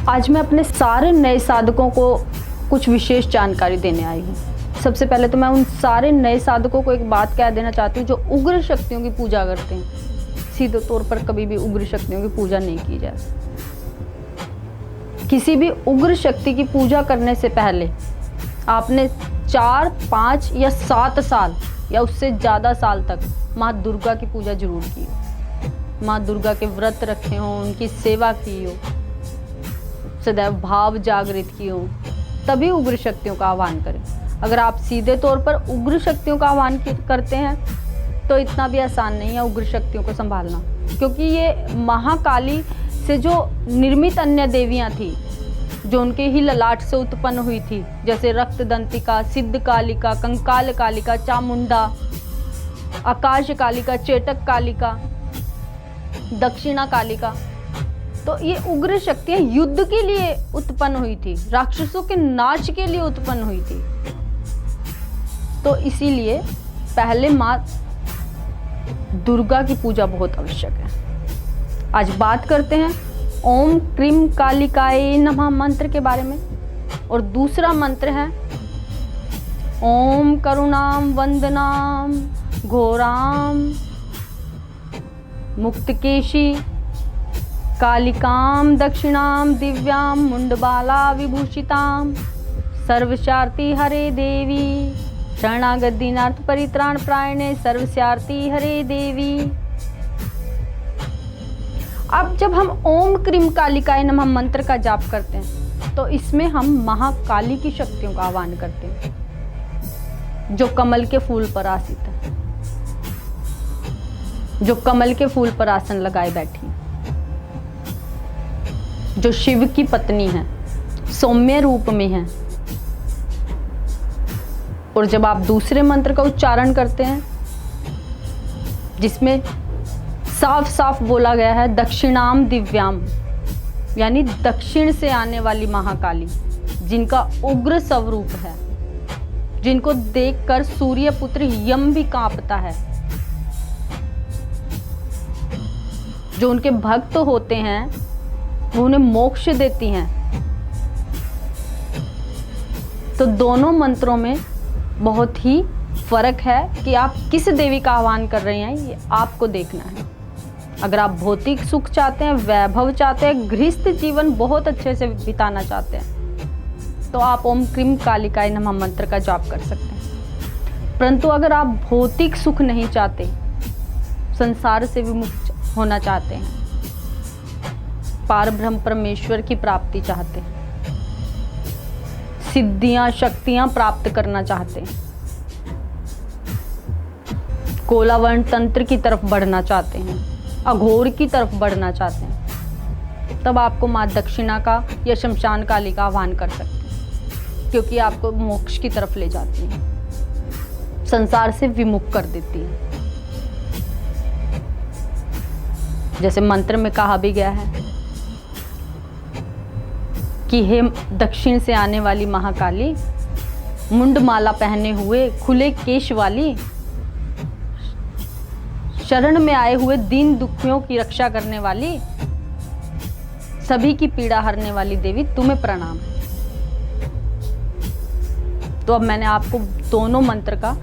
आज मैं अपने सारे नए साधकों को कुछ विशेष जानकारी देने आई हूँ। सबसे पहले तो मैं उन सारे नए साधकों को एक बात कह देना चाहती हूँ जो उग्र शक्तियों की पूजा करते हैं। सीधे तौर पर कभी भी उग्र शक्तियों की पूजा नहीं की जाए। किसी भी उग्र शक्ति की पूजा करने से पहले आपने 4, 5 या 7 साल या उससे ज़्यादा साल तक माँ दुर्गा की पूजा जरूर की हो। माँ दुर्गा के व्रत रखे हों, उनकी सेवा की हो, सदैव भाव जागृत की हो, तभी उग्र शक्तियों का आह्वान करें। अगर आप सीधे तौर पर उग्र शक्तियों का आह्वान करते हैं तो इतना भी आसान नहीं है उग्र शक्तियों को संभालना, क्योंकि ये महाकाली से जो निर्मित अन्य देवियां थी जो उनके ही ललाट से उत्पन्न हुई थी, जैसे रक्तदंतिका, सिद्ध कालिका, कंकाल कालिका, चामुंडा, आकाश कालिका, चेटक कालिका, दक्षिणा कालिका, तो ये उग्र शक्तियां युद्ध के लिए उत्पन्न हुई थी, राक्षसों के नाश के लिए उत्पन्न हुई थी। तो इसीलिए पहले माँ दुर्गा की पूजा बहुत आवश्यक है। आज बात करते हैं ओम क्रीम कालिकाय नमः मंत्र के बारे में। और दूसरा मंत्र है ओम करुणाम वंदनाम घोराम मुक्तकेशी कालिकाम दक्षिणाम दिव्याम मुंडबाला विभूषिताम सर्वशार्ति हरे देवी शरणागत दीनार्थ परित्राण प्रायणे सर्वशार्ति हरे देवी। अब जब हम ओम क्रीम कालिकाय नमः मंत्र का जाप करते हैं तो इसमें हम महाकाली की शक्तियों का आह्वान करते हैं, जो कमल के फूल पर आसित है, जो कमल के फूल पर आसन लगाए बैठी, जो शिव की पत्नी है, सौम्य रूप में है। और जब आप दूसरे मंत्र का उच्चारण करते हैं जिसमें साफ साफ बोला गया है दक्षिणाम दिव्याम, यानी दक्षिण से आने वाली महाकाली, जिनका उग्र स्वरूप है, जिनको देखकर सूर्य पुत्र यम भी कांपता है, जो उनके भक्त होते हैं वो उन्हें मोक्ष देती हैं। तो दोनों मंत्रों में बहुत ही फर्क है कि आप किस देवी का आह्वान कर रहे हैं, ये आपको देखना है। अगर आप भौतिक सुख चाहते हैं, वैभव चाहते हैं, गृहस्थ जीवन बहुत अच्छे से बिताना चाहते हैं, तो आप ओम क्रीम कालिकाय नमः मंत्र का जाप कर सकते हैं। परंतु अगर आप भौतिक सुख नहीं चाहते, संसार से विमुक्त होना चाहते हैं, पारब्रह्म परमेश्वर की प्राप्ति चाहते हैं, सिद्धियां शक्तियां प्राप्त करना चाहते हैं, कोलावर्ण तंत्र की तरफ बढ़ना चाहते हैं, अघोर की तरफ बढ़ना चाहते हैं, तब आपको माँ दक्षिणा का या शमशान काली का आह्वान कर सकते हैं, क्योंकि आपको मोक्ष की तरफ ले जाती है, संसार से विमुख कर देती है। जैसे मंत्र में कहा भी गया है कि हे दक्षिण से आने वाली महाकाली, मुंडमाला पहने हुए खुले केश वाली, शरण में आए हुए दीन दुखियों की रक्षा करने वाली, सभी की पीड़ा हरने वाली देवी, तुम्हें प्रणाम। तो अब मैंने आपको दोनों मंत्र का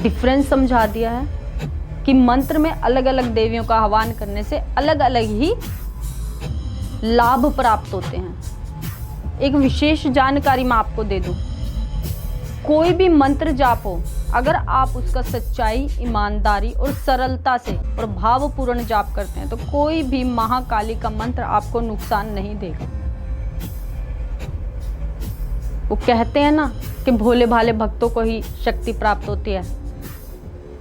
डिफरेंस समझा दिया है कि मंत्र में अलग अलग देवियों का आह्वान करने से अलग अलग ही लाभ प्राप्त होते हैं। एक विशेष जानकारी मैं आपको दे दूं, कोई भी मंत्र जाप हो, अगर आप उसका सच्चाई, ईमानदारी और सरलता से और भावपूर्ण जाप करते हैं तो कोई भी महाकाली का मंत्र आपको नुकसान नहीं देगा। वो कहते हैं ना कि भोले भाले भक्तों को ही शक्ति प्राप्त होती है।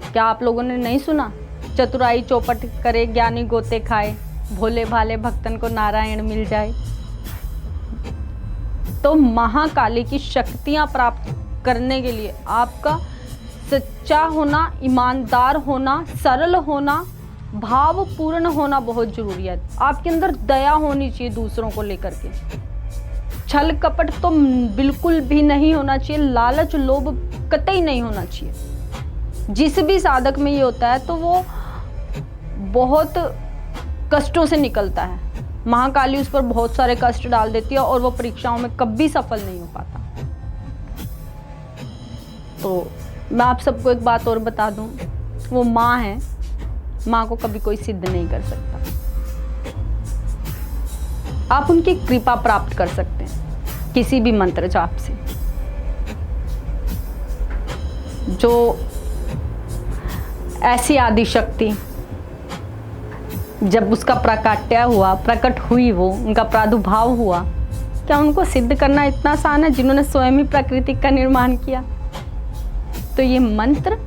क्या आप लोगों ने नहीं सुना, चतुराई चौपट करे ज्ञानी गोते खाए, भोले भाले भक्तन को नारायण मिल जाए। तो महाकाली की शक्तियां प्राप्त करने के लिए आपका सच्चा होना, ईमानदार होना, सरल होना, भावपूर्ण होना बहुत जरूरी है। आपके अंदर दया होनी चाहिए दूसरों को लेकर के। छल कपट तो बिल्कुल भी नहीं होना चाहिए, लालच लोभ कतई नहीं होना चाहिए। जिस भी साधक में ये होता है तो वो बहुत कष्टों से निकलता है। महाकाली उस पर बहुत सारे कष्ट डाल देती है और वो परीक्षाओं में कभी सफल नहीं हो पाता। तो मैं आप सबको एक बात और बता दूं, वो माँ है, माँ को कभी कोई सिद्ध नहीं कर सकता। आप उनकी कृपा प्राप्त कर सकते हैं किसी भी मंत्र जाप से। जो ऐसी आदि शक्ति जब उसका प्रकट्य हुआ, प्रकट हुई, वो उनका प्रादुर्भाव हुआ, क्या उनको सिद्ध करना इतना आसान है जिन्होंने स्वयं ही प्रकृति का निर्माण किया? तो ये मंत्र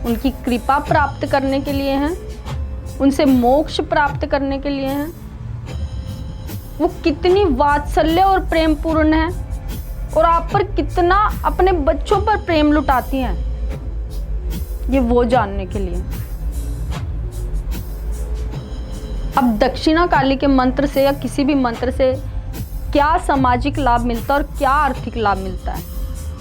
उनकी कृपा प्राप्त करने के लिए हैं, उनसे मोक्ष प्राप्त करने के लिए हैं। वो कितनी वात्सल्य और प्रेम पूर्ण है और आप पर कितना अपने बच्चों पर प्रेम लुटाती हैं, ये वो जानने के लिए। अब दक्षिणा काली के मंत्र से या किसी भी मंत्र से क्या सामाजिक लाभ मिलता है और क्या आर्थिक लाभ मिलता है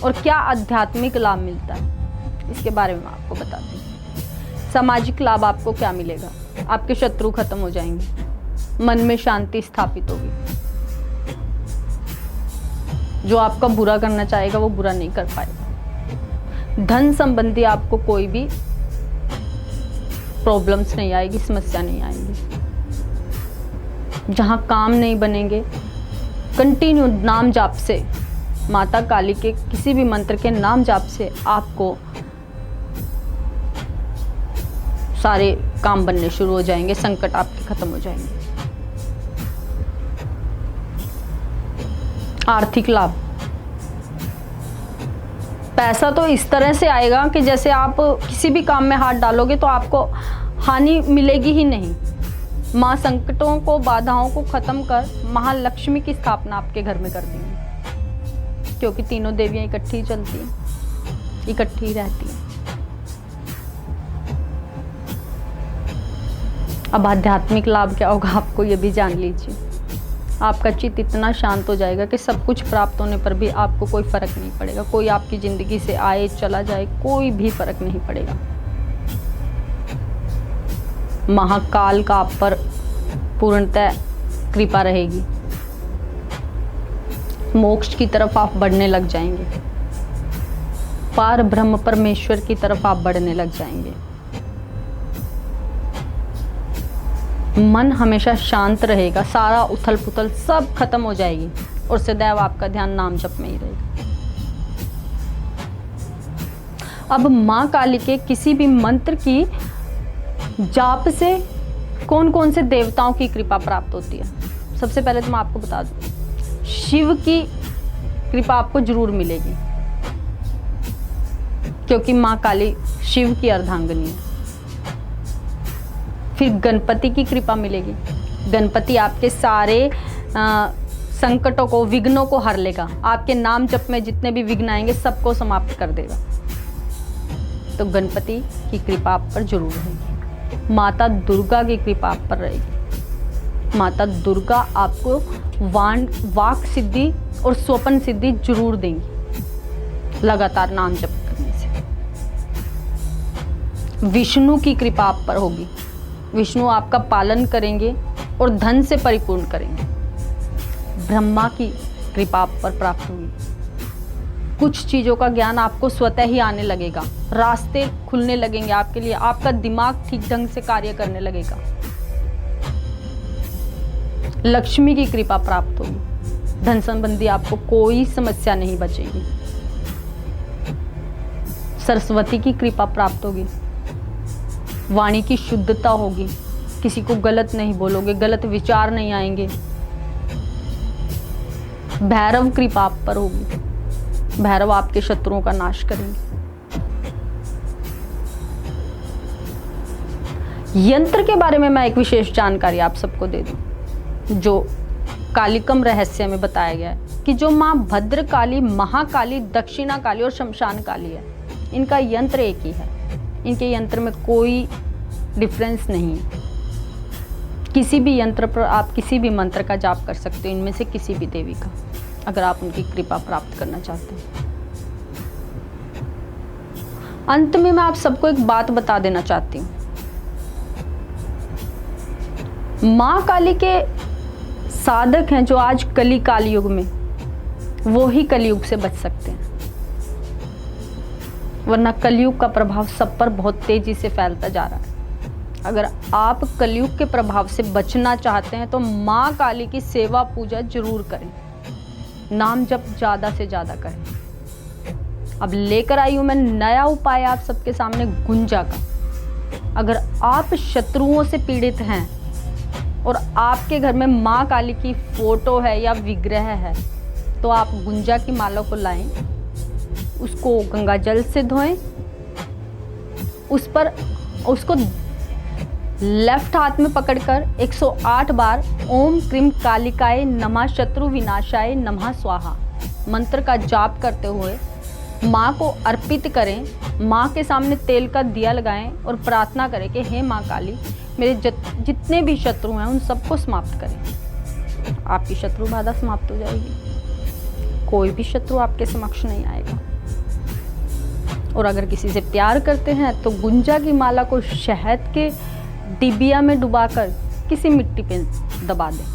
और क्या आध्यात्मिक लाभ मिलता है, इसके बारे में आपको बताती हूँ। सामाजिक लाभ आपको क्या मिलेगा? आपके शत्रु खत्म हो जाएंगे, मन में शांति स्थापित होगी, जो आपका बुरा करना चाहेगा वो बुरा नहीं कर पाएगा। धन संबंधी आपको कोई भी प्रॉब्लम्स नहीं आएगी, समस्या नहीं आएगी। जहाँ काम नहीं बनेंगे, कंटिन्यू नाम जाप से, माता काली के किसी भी मंत्र के नाम जाप से आपको सारे काम बनने शुरू हो जाएंगे, संकट आपके खत्म हो जाएंगे। आर्थिक लाभ, पैसा तो इस तरह से आएगा कि जैसे आप किसी भी काम में हाथ डालोगे तो आपको हानि मिलेगी ही नहीं। माँ संकटों को, बाधाओं को खत्म कर महालक्ष्मी की स्थापना आपके घर में कर देंगी, क्योंकि तीनों देवियां इकट्ठी चलती हैं, इकट्ठी रहती हैं। अब आध्यात्मिक लाभ क्या होगा आपको ये भी जान लीजिए। आपका चित्त इतना शांत हो जाएगा कि सब कुछ प्राप्त होने पर भी आपको कोई फर्क नहीं पड़ेगा। कोई आपकी जिंदगी से आए चला जाए, कोई भी फर्क नहीं पड़ेगा। महाकाल का आप पर पूर्णतः कृपा रहेगी। मोक्ष की तरफ आप बढ़ने लग जाएंगे, पार ब्रह्म परमेश्वर की तरफ आप बढ़ने लग जाएंगे। मन हमेशा शांत रहेगा, सारा उथल पुथल सब खत्म हो जाएगी और सदैव आपका ध्यान नाम जप में ही रहेगा। अब माँ काली के किसी भी मंत्र की जाप से कौन कौन से देवताओं की कृपा प्राप्त होती है? सबसे पहले तो मैं आपको बता दूं, शिव की कृपा आपको जरूर मिलेगी, क्योंकि माँ काली शिव की अर्धांगिनी है। फिर गणपति की कृपा मिलेगी। गणपति आपके सारे संकटों को, विघ्नों को हर लेगा। आपके नाम जप में जितने भी विघ्न आएंगे सबको समाप्त कर देगा। तो गणपति की कृपा आप पर जरूर रहेगी। माता दुर्गा की कृपा आप पर रहेगी। माता दुर्गा आपको वाक सिद्धि और स्वप्न सिद्धि जरूर देंगी लगातार नाम जप करने से। विष्णु की कृपा आप पर होगी। विष्णु आपका पालन करेंगे और धन से परिपूर्ण करेंगे। ब्रह्मा की कृपा आप पर प्राप्त होगी। कुछ चीज़ों का ज्ञान आपको स्वतः ही आने लगेगा, रास्ते खुलने लगेंगे आपके लिए, आपका दिमाग ठीक ढंग से कार्य करने लगेगा। लक्ष्मी की कृपा प्राप्त होगी। धन संबंधी आपको कोई समस्या नहीं बचेगी। सरस्वती की कृपा प्राप्त होगी। वाणी की शुद्धता होगी, किसी को गलत नहीं बोलोगे, गलत विचार नहीं आएंगे। भैरव कृपा आप पर होगी। भैरव आपके शत्रुओं का नाश करेंगे। यंत्र के बारे में मैं एक विशेष जानकारी आप सबको दे दूं, जो कालिकम रहस्य में बताया गया है कि जो माँ भद्रकाली, महाकाली, दक्षिणा काली और शमशान काली है, इनका यंत्र एक ही है। इनके यंत्र में कोई डिफरेंस नहीं है। किसी भी यंत्र पर आप किसी भी मंत्र का जाप कर सकते हो, इनमें से किसी भी देवी का, अगर आप उनकी कृपा प्राप्त करना चाहते हैं। अंत में मैं आप सबको एक बात बता देना चाहती हूँ। माँ काली के साधक हैं जो आज काल युग में, वो ही कलयुग से बच सकते हैं, वरना कलयुग का प्रभाव सब पर बहुत तेजी से फैलता जा रहा है। अगर आप कलयुग के प्रभाव से बचना चाहते हैं तो माँ काली की सेवा पूजा जरूर करें, नाम जप ज़्यादा से ज़्यादा करें। अब लेकर आई हूँ मैं नया उपाय आप सबके सामने, गुंजा का। अगर आप शत्रुओं से पीड़ित हैं और आपके घर में माँ काली की फोटो है या विग्रह है, तो आप गुंजा की माला को लाएं, उसको गंगा जल से धोएं, उसको लेफ्ट हाथ में पकड़कर 108 बार ओम क्रीम कालिकाय नमः शत्रु विनाशाय नमः स्वाहा मंत्र का जाप करते हुए माँ को अर्पित करें। माँ के सामने तेल का दिया लगाएं और प्रार्थना करें कि हे माँ काली, मेरे जितने भी शत्रु हैं उन सबको समाप्त करें। आपकी शत्रु बाधा समाप्त हो जाएगी, कोई भी शत्रु आपके समक्ष नहीं आएगा। और अगर किसी से प्यार करते हैं तो गुंजा की माला को शहद के डिबिया में डुबाकर किसी मिट्टी पे दबा दें,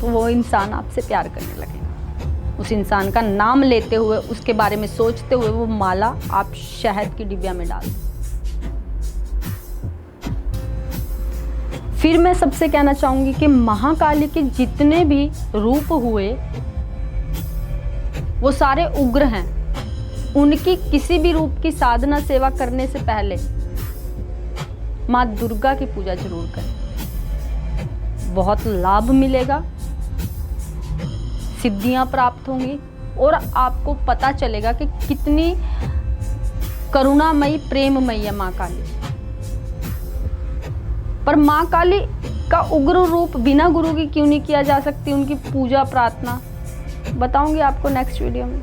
तो वो इंसान आपसे प्यार करने लगेगा। उस इंसान का नाम लेते हुए, उसके बारे में सोचते हुए वो माला आप शहद की डिबिया में डाल दें। फिर मैं सबसे कहना चाहूंगी कि महाकाली के जितने भी रूप हुए वो सारे उग्र हैं। उनकी किसी भी रूप की साधना सेवा करने से पहले माँ दुर्गा की पूजा जरूर करें, बहुत लाभ मिलेगा, सिद्धियां प्राप्त होंगी और आपको पता चलेगा कि कितनी करुणामयी प्रेममयी है माँ काली। पर माँ काली का उग्र रूप बिना गुरु की क्यों नहीं किया जा सकती, उनकी पूजा प्रार्थना बताऊंगी आपको नेक्स्ट वीडियो में।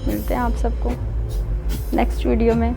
मिलते हैं आप सबको नेक्स्ट वीडियो में।